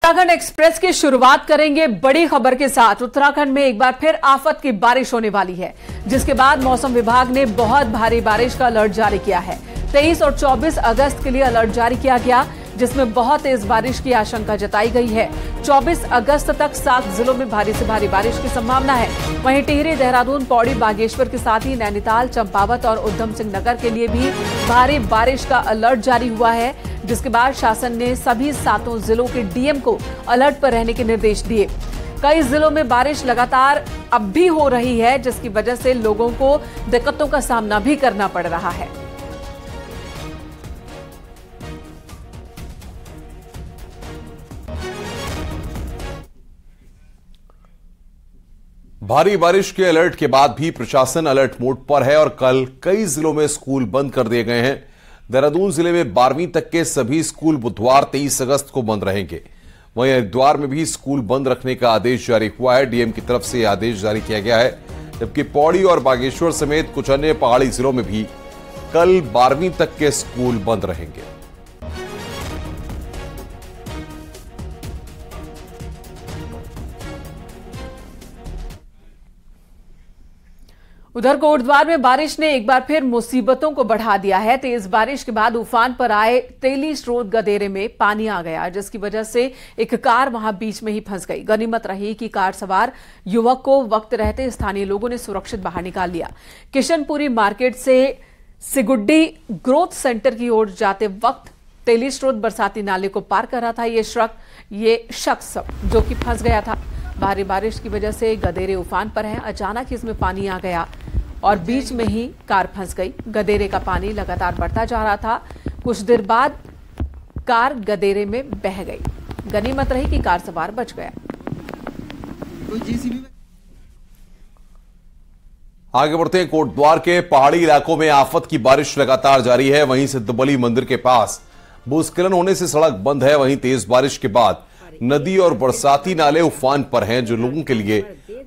Uttarakhand express की शुरुआत करेंगे बड़ी खबर के साथ। उत्तराखंड में एक बार फिर आफत की बारिश होने वाली है, जिसके बाद मौसम विभाग ने बहुत भारी बारिश का अलर्ट जारी किया है। 23 और 24 अगस्त के लिए अलर्ट जारी किया गया, जिसमें बहुत तेज बारिश की आशंका जताई गई है। 24 अगस्त तक 7 जिलों में भारी से भारी बारिश की संभावना है। वहीं टिहरी, देहरादून, पौड़ी, बागेश्वर के साथ ही नैनीताल, चंपावत और उधम सिंह नगर के लिए भी भारी बारिश का अलर्ट जारी हुआ है, जिसके बाद शासन ने सभी 7 जिलों के डीएम को अलर्ट पर रहने के निर्देश दिए। कई जिलों में बारिश लगातार अब भी हो रही है, जिसकी वजह से लोगों को दिक्कतों का सामना भी करना पड़ रहा है। भारी बारिश के अलर्ट के बाद भी प्रशासन अलर्ट मोड पर है और कल कई जिलों में स्कूल बंद कर दिए गए हैं। देहरादून जिले में 12वीं तक के सभी स्कूल बुधवार 23 अगस्त को बंद रहेंगे। वहीं हरिद्वार में भी स्कूल बंद रखने का आदेश जारी हुआ है। डीएम की तरफ से आदेश जारी किया गया है, जबकि पौड़ी और बागेश्वर समेत कुछ अन्य पहाड़ी जिलों में भी कल 12वीं तक के स्कूल बंद रहेंगे। उधर कोटद्वार में बारिश ने एक बार फिर मुसीबतों को बढ़ा दिया है। तेज बारिश के बाद उफान पर आए तेली स्रोत गदेरे में पानी आ गया, जिसकी वजह से एक कार वहां बीच में ही फंस गई। गनीमत रही कि कार सवार युवक को वक्त रहते स्थानीय लोगों ने सुरक्षित बाहर निकाल लिया। किशनपुरी मार्केट से सिगुड्डी ग्रोथ सेंटर की ओर जाते वक्त तेली स्रोत बरसाती नाले को पार कर रहा था ये शख्स जो कि फंस गया था। भारी बारिश की वजह से गदेरे उफान पर हैं। अचानक इसमें पानी आ गया और बीच में ही कार फंस गई। गदेरे का पानी लगातार बढ़ता जा रहा था। कुछ देर बाद कार गदेरे में बह गई। गनीमत रही कि कार सवार बच गया। आगे बढ़ते हैं। कोटद्वार के पहाड़ी इलाकों में आफत की बारिश लगातार जारी है। वहीं सिद्धबली मंदिर के पास भूस्खलन होने से सड़क बंद है। वहीं तेज बारिश के बाद नदी और बरसाती नाले उफान पर हैं, जो लोगों के लिए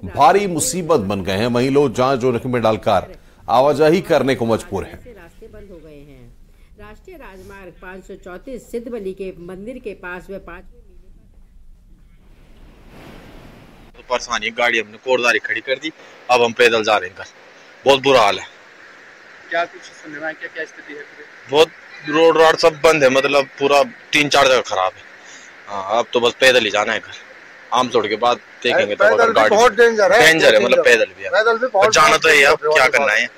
भारी मुसीबत बन गए हैं। वहीं लोग जान जोखिम में डालकर आवाजाही करने को मजबूर हैं। रास्ते बंद हो गए हैं। राष्ट्रीय राजमार्ग 534 सिद्धबली के मंदिर के पास व 5 तो परेशानी, गाड़ी हमने कोटद्वार खड़ी कर दी। अब हम पैदल जा रहे हैं घर। बहुत बुरा हाल है। क्या कुछ सुनने में क्या स्थिति है? बहुत रोड सब बंद है, मतलब पूरा 3-4 जगह खराब है। हाँ, अब तो बस पैदल ही जाना है घर। आम तोड़ के बाद देखेंगे तो अगर गाड़ी बहुत डेंजर है, मतलब पैदल भी जाना तो है। अब क्या करना है।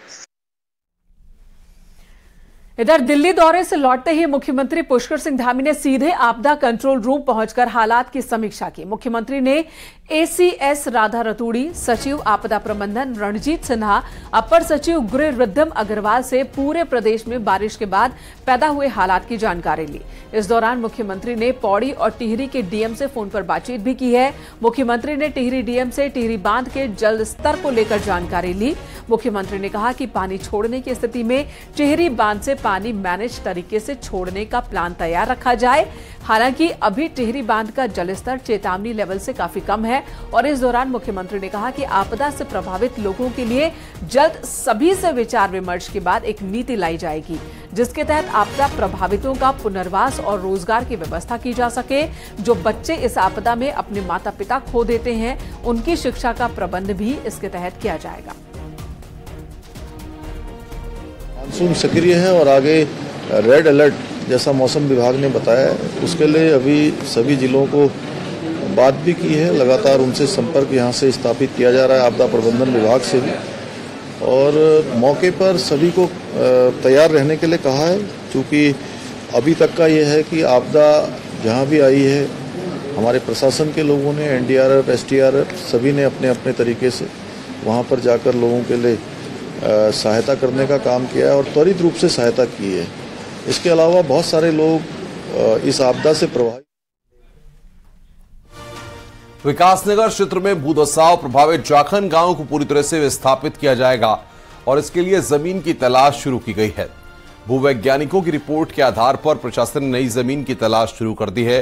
इधर दिल्ली दौरे से लौटते ही मुख्यमंत्री पुष्कर सिंह धामी ने सीधे आपदा कंट्रोल रूम पहुंचकर हालात की समीक्षा की। मुख्यमंत्री ने एसीएस राधा रतूड़ी, सचिव आपदा प्रबंधन रणजीत सिन्हा, अपर सचिव गृह रिद्धम अग्रवाल से पूरे प्रदेश में बारिश के बाद पैदा हुए हालात की जानकारी ली। इस दौरान मुख्यमंत्री ने पौड़ी और टिहरी के डीएम से फोन पर बातचीत भी की है। मुख्यमंत्री ने टिहरी डीएम से टिहरी बांध के जल स्तर को लेकर जानकारी ली। मुख्यमंत्री ने कहा कि पानी छोड़ने की स्थिति में टिहरी बांध से पानी मैनेज तरीके से छोड़ने का प्लान तैयार रखा जाए। हालांकि अभी टिहरी बांध का जलस्तर चेतावनी लेवल से काफी कम है और इस दौरान मुख्यमंत्री ने कहा कि आपदा से प्रभावित लोगों के लिए जल्द सभी से विचार विमर्श के बाद एक नीति लाई जाएगी, जिसके तहत आपदा प्रभावितों का पुनर्वास और रोजगार की व्यवस्था की जा सके। जो बच्चे इस आपदा में अपने माता पिता खो देते हैं, उनकी शिक्षा का प्रबंध भी इसके तहत किया जाएगा। मानसून सक्रिय है और आगे रेड अलर्ट जैसा मौसम विभाग ने बताया है, उसके लिए अभी सभी जिलों को बात भी की है। लगातार उनसे संपर्क यहाँ से स्थापित किया जा रहा है, आपदा प्रबंधन विभाग से भी, और मौके पर सभी को तैयार रहने के लिए कहा है। क्योंकि अभी तक का ये है कि आपदा जहाँ भी आई है, हमारे प्रशासन के लोगों ने, एनडीआरएफ, एसडीआरएफ, सभी ने अपने अपने तरीके से वहाँ पर जाकर लोगों के लिए सहायता करने का काम किया है और त्वरित रूप से सहायता की है। इसके अलावा बहुत सारे लोग इस आपदा से प्रभावित। विकासनगर क्षेत्र में भूधसाव प्रभावित जाखन गांव को पूरी तरह से विस्थापित किया जाएगा और इसके लिए जमीन की तलाश शुरू की गई है। भूवैज्ञानिकों की रिपोर्ट के आधार पर प्रशासन ने नई जमीन की तलाश शुरू कर दी है।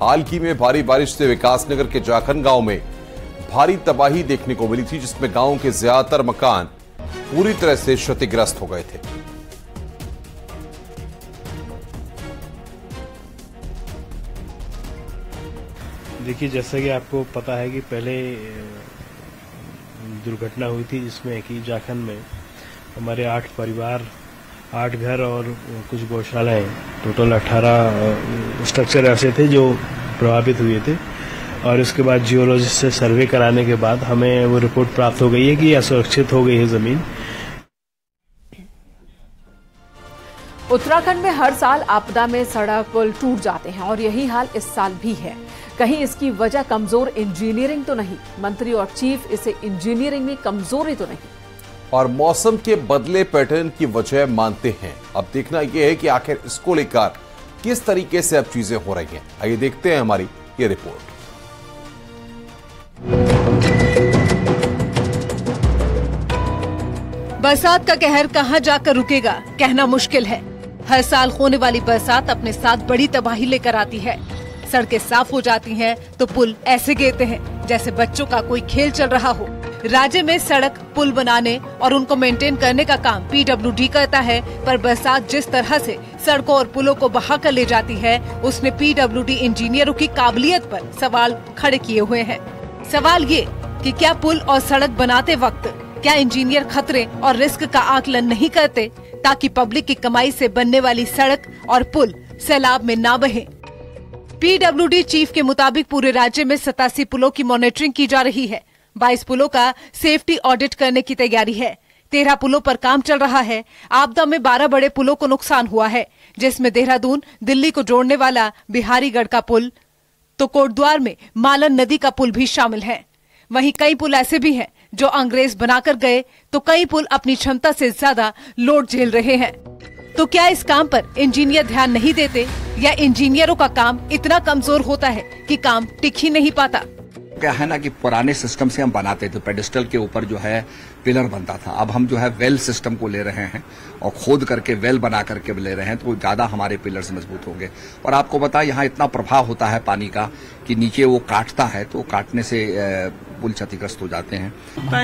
हाल ही में भारी बारिश से विकासनगर के जाखन गांव में भारी तबाही देखने को मिली थी, जिसमें गांव के ज्यादातर मकान पूरी तरह से क्षतिग्रस्त हो गए थे। देखिए, जैसा कि आपको पता है कि पहले दुर्घटना हुई थी जिसमें कि जाखन में हमारे 8 परिवार, 8 घर और कुछ गौशालाएं, टोटल 18 स्ट्रक्चर ऐसे थे जो प्रभावित हुए थे। और उसके बाद जियोलॉजिस्ट से सर्वे कराने के बाद हमें वो रिपोर्ट प्राप्त हो गई है कि असुरक्षित हो गई है जमीन। उत्तराखंड में हर साल आपदा में सड़क पुल टूट जाते हैं और यही हाल इस साल भी है। कहीं इसकी वजह कमजोर इंजीनियरिंग तो नहीं? मंत्री और चीफ इसे इंजीनियरिंग में कमजोरी तो नहीं, और मौसम के बदले पैटर्न की वजह मानते हैं। अब देखना यह है कि आखिर इसको लेकर किस तरीके से अब चीजें हो रही हैं। आइए देखते हैं हमारी ये रिपोर्ट। बरसात का कहर कहां जाकर रुकेगा, कहना मुश्किल है। हर साल होने वाली बरसात अपने साथ बड़ी तबाही लेकर आती है। सड़कें साफ हो जाती हैं तो पुल ऐसे गिरते हैं जैसे बच्चों का कोई खेल चल रहा हो। राज्य में सड़क पुल बनाने और उनको मेंटेन करने का काम PWD करता है, पर बरसात जिस तरह से सड़कों और पुलों को बहा कर ले जाती है, उसने PWD इंजीनियरों की काबिलियत पर सवाल खड़े किए हुए हैं। सवाल ये कि क्या पुल और सड़क बनाते वक्त क्या इंजीनियर खतरे और रिस्क का आकलन नहीं करते ताकि पब्लिक की कमाई से बनने वाली सड़क और पुल सैलाब में ना बहे। PWD चीफ के मुताबिक पूरे राज्य में 87 पुलों की मॉनिटरिंग की जा रही है। 22 पुलों का सेफ्टी ऑडिट करने की तैयारी है। 13 पुलों पर काम चल रहा है। आपदा में 12 बड़े पुलों को नुकसान हुआ है, जिसमें देहरादून दिल्ली को जोड़ने वाला बिहारीगढ़ का पुल, तो कोटद्वार में मालन नदी का पुल भी शामिल है। वहीं कई पुल ऐसे भी हैं जो अंग्रेज बनाकर गए, तो कई पुल अपनी क्षमता से ज्यादा लोड झेल रहे हैं। तो क्या इस काम पर इंजीनियर ध्यान नहीं देते या इंजीनियरों का काम इतना कमजोर होता है कि काम टिक ही नहीं पाता? क्या है ना कि पुराने सिस्टम से हम बनाते थे, पेडिस्टल के ऊपर जो है पिलर बनता था। अब हम जो है वेल सिस्टम को ले रहे हैं और खोद करके वेल बना करके ले रहे हैं, तो ज्यादा हमारे पिलर्स मजबूत होंगे। और आपको पता है यहाँ इतना प्रभाव होता है पानी का कि नीचे वो काटता है, तो काटने से पुल क्षतिग्रस्त हो जाते हैं।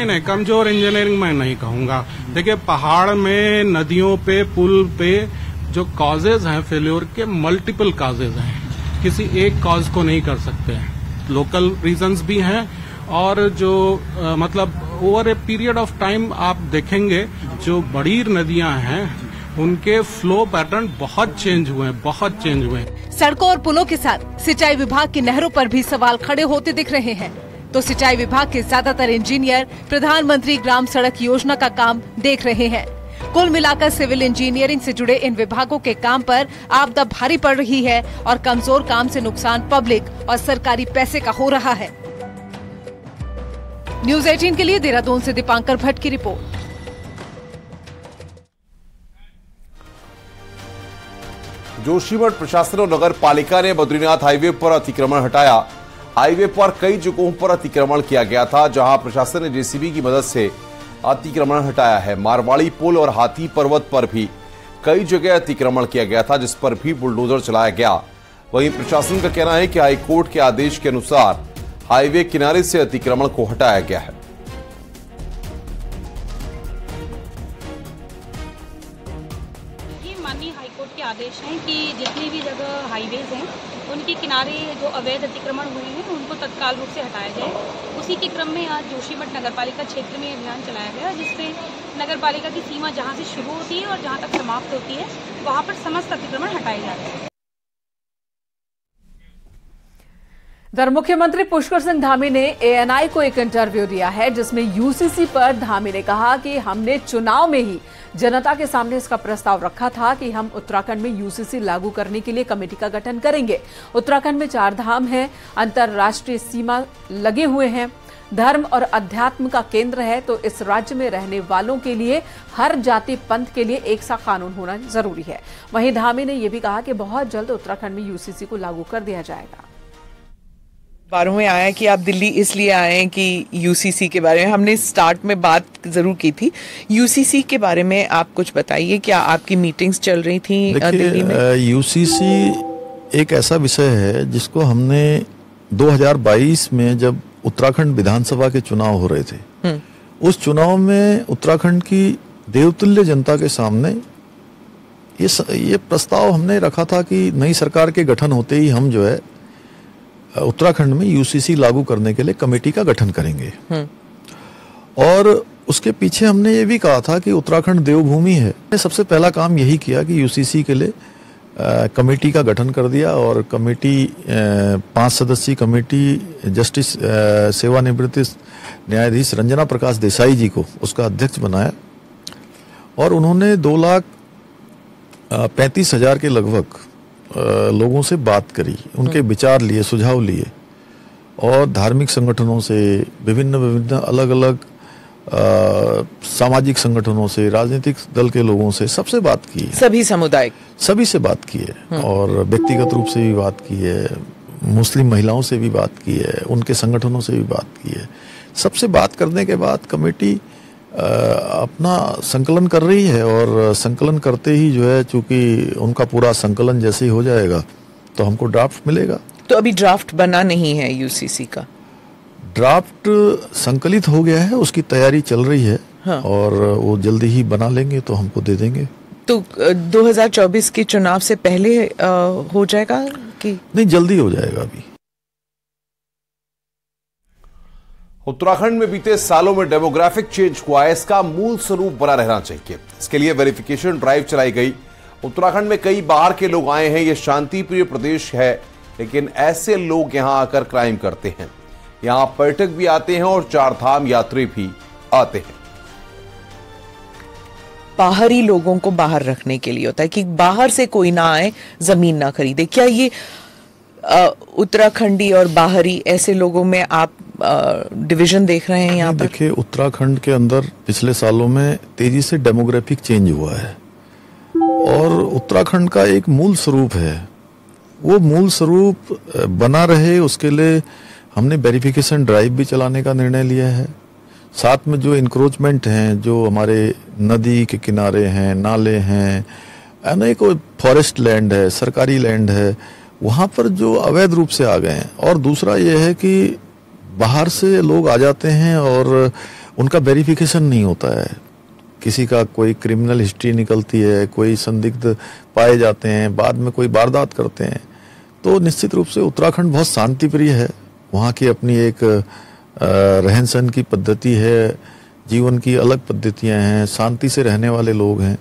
नहीं, कमजोर इंजीनियरिंग मैं नहीं कहूंगा। देखिए, पहाड़ में, नदियों पे, पुल पे जो कॉजेज हैं फेल्योर के, मल्टीपल कॉजेज हैं। किसी एक कॉज को नहीं कर सकते हैं। लोकल रीजंस भी हैं और जो मतलब over a period of time आप देखेंगे जो बड़ी नदियां हैं उनके फ्लो पैटर्न बहुत चेंज हुए हैं। सड़कों और पुलों के साथ सिंचाई विभाग की नहरों पर भी सवाल खड़े होते दिख रहे हैं। तो सिंचाई विभाग के ज्यादातर इंजीनियर प्रधानमंत्री ग्राम सड़क योजना का काम देख रहे हैं। कुल मिलाकर सिविल इंजीनियरिंग से जुड़े इन विभागों के काम पर आपदा भारी पड़ रही है और कमजोर काम से नुकसान पब्लिक और सरकारी पैसे का हो रहा है। न्यूज़ 18 के लिए देहरादून से दीपांकर भट्ट की रिपोर्ट। जोशीमठ प्रशासन और नगर पालिका ने बद्रीनाथ हाईवे पर अतिक्रमण हटाया। हाईवे पर कई जगहों पर अतिक्रमण किया गया था, जहां प्रशासन ने जेसीबी की मदद से अतिक्रमण हटाया है। मारवाड़ी पुल और हाथी पर्वत पर भी कई जगह अतिक्रमण किया गया था, जिस पर भी बुलडोजर चलाया गया। वहीं प्रशासन का कहना है कि हाईकोर्ट के आदेश के अनुसार हाईवे किनारे से अतिक्रमण को हटाया गया है। ये माननीय हाईकोर्ट के आदेश हैं कि जितनी भी जगह हाईवेज हैं उनके किनारे जो अवैध अतिक्रमण हुए हैं उनको तत्काल रूप से हटाया जाए। उसी के क्रम में आज जोशीमठ नगरपालिका क्षेत्र में अभियान चलाया गया, जिसमें नगरपालिका की सीमा जहां से शुरू होती है और जहां तक समाप्त होती है वहां पर समस्त अतिक्रमण हटाए जा रहे हैं। इधर मुख्यमंत्री पुष्कर सिंह धामी ने ANI को एक इंटरव्यू दिया है, जिसमें UCC पर धामी ने कहा कि हमने चुनाव में ही जनता के सामने इसका प्रस्ताव रखा था कि हम उत्तराखंड में UCC लागू करने के लिए कमेटी का गठन करेंगे। उत्तराखंड में 4 धाम है, अंतर्राष्ट्रीय सीमा लगे हुए हैं, धर्म और अध्यात्म का केंद्र है, तो इस राज्य में रहने वालों के लिए हर जाति पंथ के लिए एक सा कानून होना जरूरी है। वहीं धामी ने यह भी कहा कि बहुत जल्द उत्तराखंड में UCC को लागू कर दिया जाएगा। बारों में आया कि आप दिल्ली इसलिए आए हैं कि UCC के बारे में हमने स्टार्ट में बात जरूर की थी। UCC के बारे में आप कुछ बताइए, क्या आपकी मीटिंग्स चल रही थी दिल्ली में? UCC एक ऐसा विषय है जिसको हमने 2022 में जब उत्तराखंड विधानसभा के चुनाव हो रहे थे, उस चुनाव में उत्तराखंड की देवतुल्य जनता के सामने ये प्रस्ताव हमने रखा था कि नई सरकार के गठन होते ही हम जो है उत्तराखंड में यूसीसी लागू करने के लिए कमेटी का गठन करेंगे। और उसके पीछे हमने ये भी कहा था कि उत्तराखंड देवभूमि है। सबसे पहला काम यही किया कि यूसीसी के लिए कमेटी का गठन कर दिया और कमेटी 5 सदस्यीय कमेटी जस्टिस सेवानिवृत्त न्यायाधीश रंजना प्रकाश देसाई जी को उसका अध्यक्ष बनाया और उन्होंने 2,35,000 के लगभग लोगों से बात करी, उनके विचार लिए, सुझाव लिए और धार्मिक संगठनों से, विभिन्न अलग अलग सामाजिक संगठनों से, राजनीतिक दल के लोगों से, सबसे बात की है। सभी से बात की है और व्यक्तिगत रूप से भी बात की है, मुस्लिम महिलाओं से भी बात की है, उनके संगठनों से भी बात की है। सबसे बात करने के बाद कमेटी अपना संकलन कर रही है और संकलन करते ही जो है, चूंकि उनका पूरा संकलन जैसे ही हो जाएगा तो हमको ड्राफ्ट मिलेगा। तो अभी ड्राफ्ट बना नहीं है यूसीसी का? ड्राफ्ट संकलित हो गया है, उसकी तैयारी चल रही है। हाँ। और वो जल्दी ही बना लेंगे तो हमको दे देंगे। तो 2024 के चुनाव से पहले हो जाएगा कि नहीं? जल्दी हो जाएगा। अभी उत्तराखंड में बीते सालों में डेमोग्राफिक चेंज हुआ है, इसका मूल स्वरूप बना रहना चाहिए। इसके लिए वेरिफिकेशन ड्राइव चलाई गई। उत्तराखंड में कई बाहर के लोग आए हैं। यह शांति प्रिय प्रदेश है, लेकिन ऐसे लोग यहां आकर क्राइम करते हैं। यहां पर्यटक भी आते हैं और चारधाम यात्री भी आते हैं। बाहरी लोगों को बाहर रखने के लिए होता है कि बाहर से कोई ना आए, जमीन ना खरीदे। क्या ये उत्तराखंडी और बाहरी ऐसे लोगों में आप डिवीजन देख रहे हैं यहाँ पर? देखिए, उत्तराखंड के अंदर पिछले सालों में तेजी से डेमोग्राफिक चेंज हुआ है और उत्तराखंड का एक मूल स्वरूप है, वो मूल स्वरूप बना रहे, उसके लिए हमने वेरिफिकेशन ड्राइव भी चलाने का निर्णय लिया है। साथ में जो इंक्रोचमेंट हैं, जो हमारे नदी के किनारे हैं, नाले हैं, अनेक फॉरेस्ट लैंड है, सरकारी लैंड है, वहाँ पर जो अवैध रूप से आ गए हैं। और दूसरा ये है कि बाहर से लोग आ जाते हैं और उनका वेरिफिकेशन नहीं होता है। किसी का कोई क्रिमिनल हिस्ट्री निकलती है, कोई संदिग्ध पाए जाते हैं, बाद में कोई वारदात करते हैं। तो निश्चित रूप से उत्तराखंड बहुत शांति प्रिय है। वहाँ की अपनी एक रहन सहन की पद्धति है, जीवन की अलग पद्धतियां हैं, शांति से रहने वाले लोग हैं।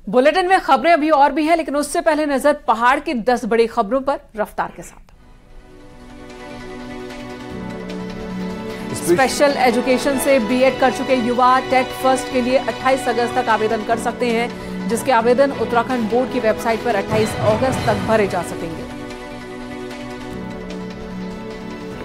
बुलेटिन में खबरें अभी और भी हैं, लेकिन उससे पहले नजर पहाड़ की 10 बड़ी खबरों पर रफ्तार के साथ। स्पेशल एजुकेशन से बीएड कर चुके युवा टेट फर्स्ट के लिए 28 अगस्त तक आवेदन कर सकते हैं, जिसके आवेदन उत्तराखंड बोर्ड की वेबसाइट पर 28 अगस्त तक भरे जा सकेंगे।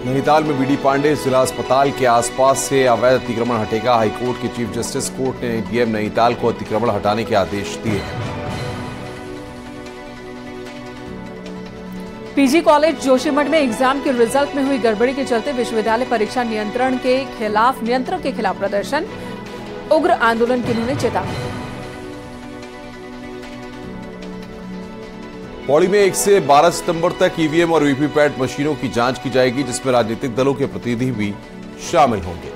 नैनीताल में बीडी पांडे जिला अस्पताल के आसपास से अवैध अतिक्रमण हटेगा। हाईकोर्ट के चीफ जस्टिस कोर्ट ने डीएम नैनीताल को अतिक्रमण हटाने के आदेश दिए हैं। पीजी कॉलेज जोशीमठ में एग्जाम के रिजल्ट में हुई गड़बड़ी के चलते विश्वविद्यालय परीक्षा नियंत्रण के खिलाफ प्रदर्शन, उग्र आंदोलन की उन्होंने चेतावनी। पौड़ी में 1 से 12 सितंबर तक ईवीएम और वीवीपैट मशीनों की जांच की जाएगी, जिसमें राजनीतिक दलों के प्रतिनिधि भी शामिल होंगे।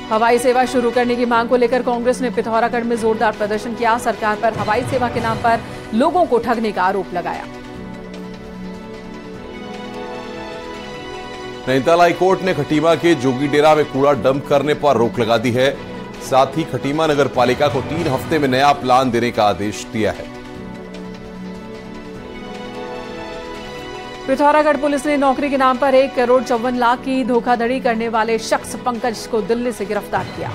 हवाई सेवा शुरू करने की मांग को लेकर कांग्रेस ने पिथौरागढ़ में जोरदार प्रदर्शन किया। सरकार पर हवाई सेवा के नाम पर लोगों को ठगने का आरोप लगाया। नैनीताल हाईकोर्ट ने खटीमा के जोगीडेरा में कूड़ा डंप करने पर रोक लगा दी है। साथ ही खटीमा नगर पालिका को 3 हफ्ते में नया प्लान देने का आदेश दिया है। पिथौरागढ़ पुलिस ने नौकरी के नाम पर 1 करोड़ 54 लाख की धोखाधड़ी करने वाले शख्स पंकज को दिल्ली से गिरफ्तार किया।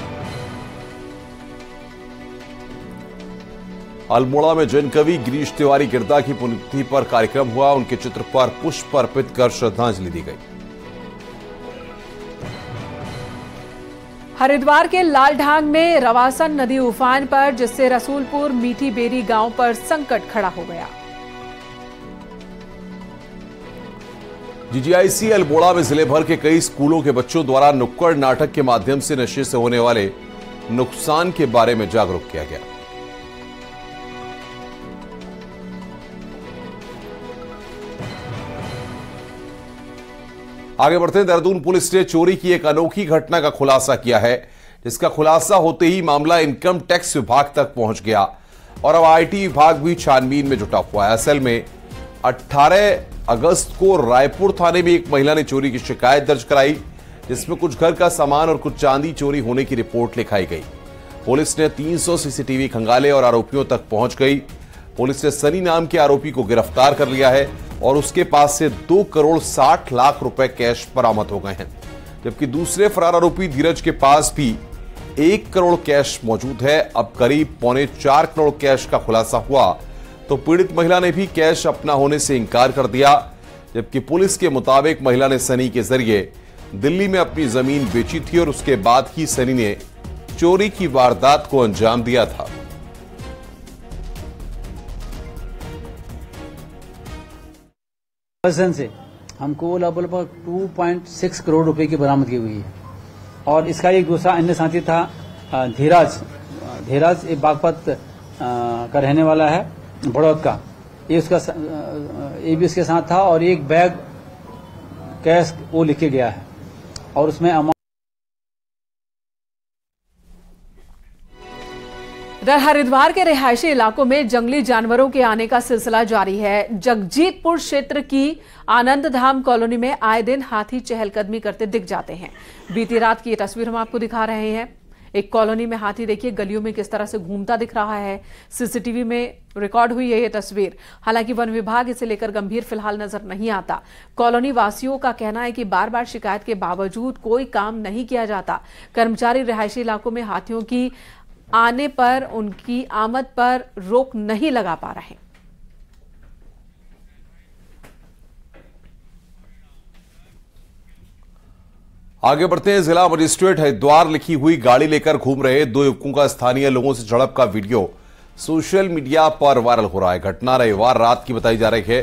अल्मोड़ा में जन कवि गिरीश तिवारी गिरदा की पुण्यतिथि पर कार्यक्रम हुआ। उनके चित्र पर पुष्प अर्पित कर श्रद्धांजलि दी गई। हरिद्वार के लालढांग में रवासन नदी उफान पर, जिससे रसूलपुर मीठी बेरी गांव पर संकट खड़ा हो गया। जीजीआईसी अल्मोड़ा में जिले भर के कई स्कूलों के बच्चों द्वारा नुक्कड़ नाटक के माध्यम से नशे से होने वाले नुकसान के बारे में जागरूक किया गया। आगे बढ़ते हैं। देहरादून पुलिस ने चोरी की एक अनोखी घटना का खुलासा किया है, जिसका खुलासा होते ही मामला इनकम टैक्स विभाग तक पहुंच गया और अब आईटी विभाग भी छानबीन में जुटा हुआ है। असल में 18 अगस्त को रायपुर थाने में एक महिला ने चोरी की शिकायत दर्ज कराई, जिसमें कुछ घर का सामान और कुछ चांदी चोरी होने की रिपोर्ट लिखाई गई। पुलिस ने 300 सीसीटीवी खंगाले और आरोपियों तक पहुंच गई। पुलिस ने सनी नाम के आरोपी को गिरफ्तार कर लिया है और उसके पास से 2 करोड़ 60 लाख रुपए कैश बरामद हो गए हैं, जबकि दूसरे फरार आरोपी धीरज के पास भी 1 करोड़ कैश मौजूद है। अब करीब 3.25 करोड़ कैश का खुलासा हुआ तो पीड़ित महिला ने भी कैश अपना होने से इंकार कर दिया, जबकि पुलिस के मुताबिक महिला ने सनी के जरिए दिल्ली में अपनी जमीन बेची थी और उसके बाद ही सनी ने चोरी की वारदात को अंजाम दिया था। पर्सन से हमको लगभग 2.6 करोड़ रुपए की बरामदगी हुई है और इसका एक दूसरा अन्य साथी था धीरज एक बागपत का रहने वाला है बड़ौद का, ये भी उसके साथ था और एक बैग कैश वो लिखे गया है और उसमें हरिद्वार के रिहायशी इलाकों में जंगली जानवरों के आने का सिलसिला जारी है। जगजीतपुर क्षेत्र की आनंद धाम कॉलोनी में आए दिन हाथी चहलकदमी करते दिख जाते हैं। बीती रात की ये तस्वीर हम आपको दिखा रहे हैं। एक कॉलोनी में हाथी देखिए गलियों में किस तरह से घूमता दिख रहा है। सीसीटीवी में रिकॉर्ड हुई है ये तस्वीर। हालांकि वन विभाग इसे लेकर गंभीर फिलहाल नजर नहीं आता। कॉलोनी वासियों का कहना है कि बार बार शिकायत के बावजूद कोई काम नहीं किया जाता। कर्मचारी रिहायशी इलाकों में हाथियों की आने पर उनकी आमद पर रोक नहीं लगा पा रहे। आगे बढ़ते हैं। जिला मजिस्ट्रेट हरिद्वार लिखी हुई गाड़ी लेकर घूम रहे 2 युवकों का स्थानीय लोगों से झड़प का वीडियो सोशल मीडिया पर वायरल हो रहा है। घटना रविवार रात की बताई जा रही है।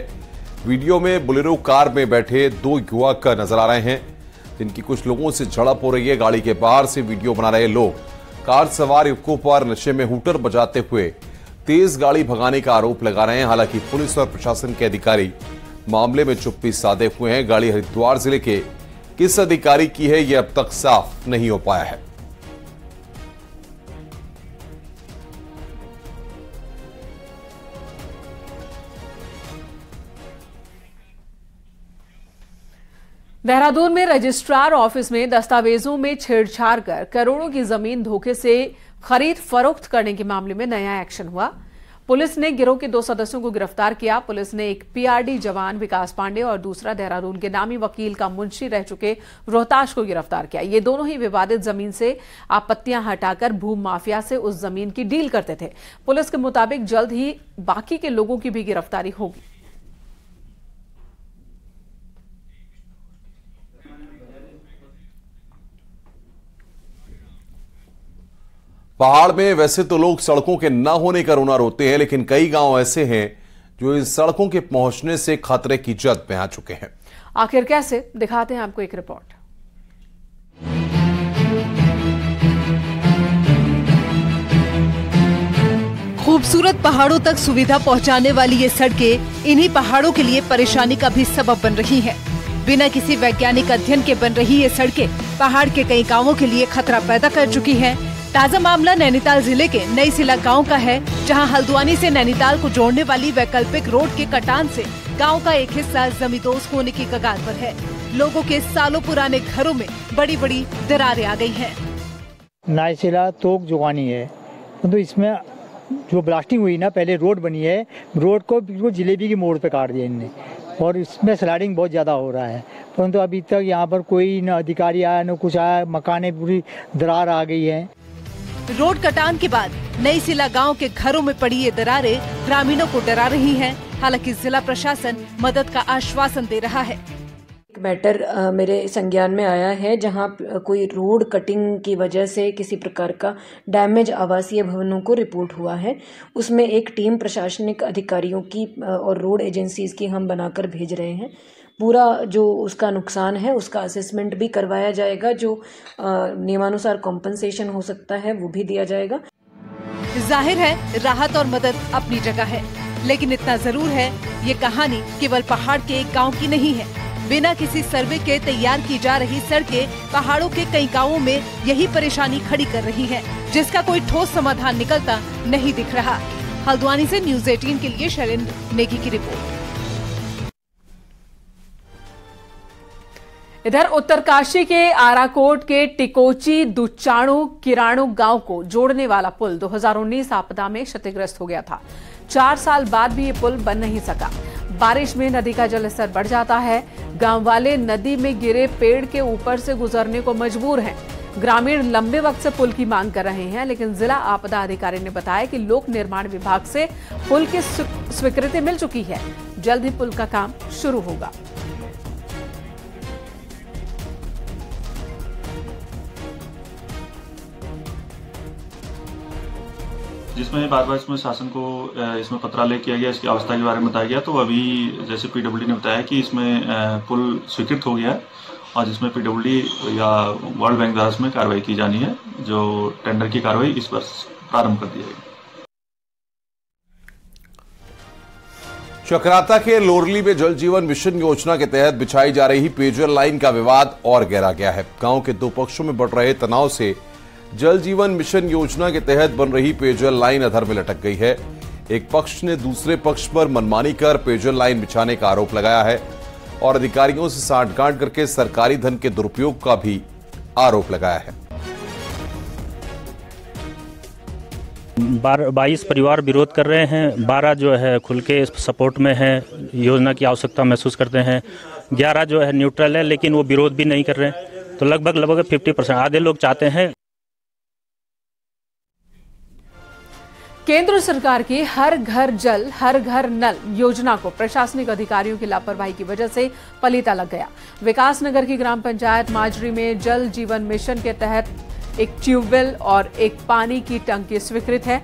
वीडियो में बोलेरो कार में बैठे 2 युवक नजर आ रहे हैं, जिनकी कुछ लोगों से झड़प हो रही है। गाड़ी के बाहर से वीडियो बना रहे लोग कार सवार युवकों पर नशे में हूटर बजाते हुए तेज गाड़ी भगाने का आरोप लगा रहे हैं। हालांकि पुलिस और प्रशासन के अधिकारी मामले में चुप्पी साधे हुए हैं। गाड़ी हरिद्वार जिले के किस अधिकारी की है, यह अब तक साफ नहीं हो पाया है। देहरादून में रजिस्ट्रार ऑफिस में दस्तावेजों में छेड़छाड़ कर करोड़ों की जमीन धोखे से खरीद फरोख्त करने के मामले में नया एक्शन हुआ। पुलिस ने गिरोह के 2 सदस्यों को गिरफ्तार किया। पुलिस ने एक पीआरडी जवान विकास पांडे और दूसरा देहरादून के नामी वकील का मुंशी रह चुके रोहताश को गिरफ्तार किया। ये दोनों ही विवादित जमीन से आपत्तियां हटाकर भूमि माफिया से उस जमीन की डील करते थे। पुलिस के मुताबिक जल्द ही बाकी के लोगों की भी गिरफ्तारी होगी। पहाड़ में वैसे तो लोग सड़कों के न होने का रोना रोते हैं, लेकिन कई गांव ऐसे हैं जो इन सड़कों के पहुंचने से खतरे की जद में आ चुके हैं। आखिर कैसे, दिखाते हैं आपको एक रिपोर्ट। खूबसूरत पहाड़ों तक सुविधा पहुंचाने वाली ये सड़कें इन्हीं पहाड़ों के लिए परेशानी का भी सबब बन रही हैं। बिना किसी वैज्ञानिक अध्ययन के बन रही ये सड़कें पहाड़ के कई गांवों के लिए खतरा पैदा कर चुकी हैं। ताजा मामला नैनीताल जिले के नई सिला गांव का है, जहां हल्द्वानी से नैनीताल को जोड़ने वाली वैकल्पिक रोड के कटान से गांव का एक हिस्सा जमींदोज होने की कगार पर है। लोगों के सालों पुराने घरों में बड़ी बड़ी दरारें आ गई हैं। नई सिला तोक जुगानी है, तो इसमें जो ब्लास्टिंग हुई ना, पहले रोड बनी है, रोड को बिल्कुल जिलेबी की मोड़ पे काट दिया इनने और इसमें स्लाइडिंग बहुत ज़्यादा हो रहा है। परंतु अभी तक यहाँ पर कोई न अधिकारी आया न कुछ आया, मकाने पूरी दरार आ गई है। रोड कटान के बाद नई सिला गांव के घरों में पड़ी ये दरारें ग्रामीणों को डरा रही हैं। हालांकि जिला प्रशासन मदद का आश्वासन दे रहा है। एक मैटर मेरे संज्ञान में आया है, जहां कोई रोड कटिंग की वजह से किसी प्रकार का डैमेज आवासीय भवनों को रिपोर्ट हुआ है। उसमें एक टीम प्रशासनिक अधिकारियों की और रोड एजेंसीज की हम बनाकर भेज रहे हैं। पूरा जो उसका नुकसान है उसका असेसमेंट भी करवाया जाएगा, जो नियमानुसार कॉम्पनसेशन हो सकता है वो भी दिया जाएगा। जाहिर है राहत और मदद अपनी जगह है, लेकिन इतना जरूर है ये कहानी केवल पहाड़ के एक गांव की नहीं है। बिना किसी सर्वे के तैयार की जा रही सड़कें पहाड़ों के कई गांवों में यही परेशानी खड़ी कर रही हैं, जिसका कोई ठोस समाधान निकलता नहीं दिख रहा। हल्द्वानी से न्यूज़ 18 के लिए शैलेंद्र नेगी की रिपोर्ट। इधर उत्तरकाशी के आराकोट के टिकोची दुचाणु किराणु गांव को जोड़ने वाला पुल 2019 आपदा में क्षतिग्रस्त हो गया था। 4 साल बाद भी ये पुल बन नहीं सका। बारिश में नदी का जलस्तर बढ़ जाता है। गांव वाले नदी में गिरे पेड़ के ऊपर से गुजरने को मजबूर हैं। ग्रामीण लंबे वक्त से पुल की मांग कर रहे हैं, लेकिन जिला आपदा अधिकारी ने बताया कि लोक निर्माण विभाग से पुल की स्वीकृति मिल चुकी है। जल्द ही पुल का काम शुरू होगा। जिसमें बार बार इसमें शासन को इसमें पत्रालय किया गया, इसकी अवस्था के बारे में बताया गया। तो अभी जैसे पीडब्ल्यूडी ने बताया कि इसमें पुल स्वीकृत हो गया है और जिसमें पीडब्ल्यूडी या वर्ल्ड बैंक द्वारा इसमें कार्रवाई की जानी है। जो टेंडर की कार्रवाई इस वर्ष प्रारंभ कर दी जाएगी। चक्राता के लोरली में जल जीवन मिशन योजना के तहत बिछाई जा रही पेयजल लाइन का विवाद और गहरा गया है। गांव के दो पक्षों में बढ़ रहे तनाव से जल जीवन मिशन योजना के तहत बन रही पेयजल लाइन अधर में लटक गई है। एक पक्ष ने दूसरे पक्ष पर मनमानी कर पेयजल लाइन बिछाने का आरोप लगाया है और अधिकारियों से सांठगांठ करके सरकारी धन के दुरुपयोग का भी आरोप लगाया है। 22 परिवार विरोध कर रहे हैं, 12 जो है खुल के सपोर्ट में है, योजना की आवश्यकता महसूस करते हैं, 11 जो है न्यूट्रल है लेकिन वो विरोध भी नहीं कर रहे हैं। तो लगभग 50% आधे लोग चाहते हैं। केंद्र सरकार की हर घर जल हर घर नल योजना को प्रशासनिक अधिकारियों की लापरवाही की वजह से पलीता लग गया। विकासनगर की ग्राम पंचायत माजरी में जल जीवन मिशन के तहत एक ट्यूबवेल और एक पानी की टंकी स्वीकृत है।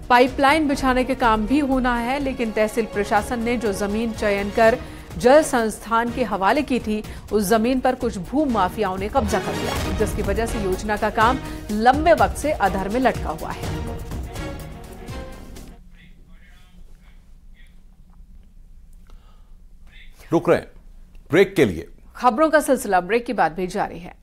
पाइपलाइन बिछाने के काम भी होना है, लेकिन तहसील प्रशासन ने जो जमीन चयन कर जल संस्थान के हवाले की थी, उस जमीन पर कुछ भू माफियाओं ने कब्जा कर लिया, जिसकी वजह से योजना का काम लंबे वक्त से अधर में लटका हुआ है। रुक रहे हैं ब्रेक के लिए। खबरों का सिलसिला ब्रेक के बाद भी जारी है।